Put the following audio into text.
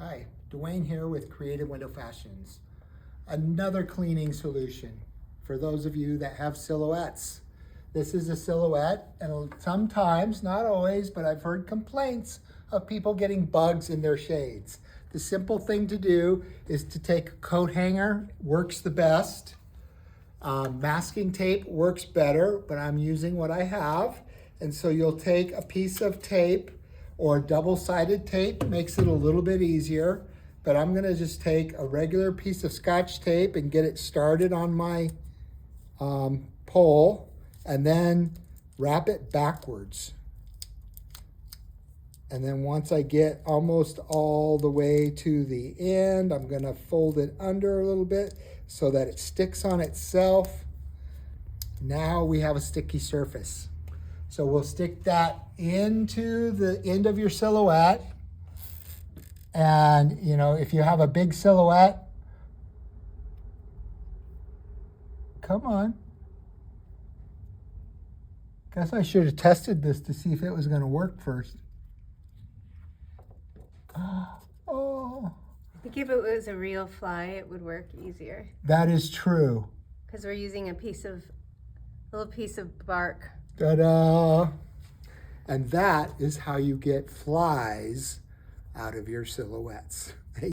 Hi, Dwayne here with Creative Window Fashions. Another cleaning solution for those of you that have silhouettes. This is a silhouette, and sometimes, not always, but I've heard complaints of people getting bugs in their shades. The simple thing to do is to take a coat hanger, works the best. Masking tape works better, but I'm using what I have. And so you'll take a piece of tape, or double-sided tape makes it a little bit easier, but I'm gonna just take a regular piece of Scotch tape and get it started on my pole, and then wrap it backwards. And then once I get almost all the way to the end, I'm gonna fold it under a little bit so that it sticks on itself. Now we have a sticky surface. So we'll stick that into the end of your silhouette. And you know, if you have a big silhouette, come on. Guess I should have tested this to see if it was gonna work first. Oh. I think if it was a real fly, it would work easier. That is true. Because we're using a little piece of bark. Ta-da! And that is how you get flies out of your silhouettes.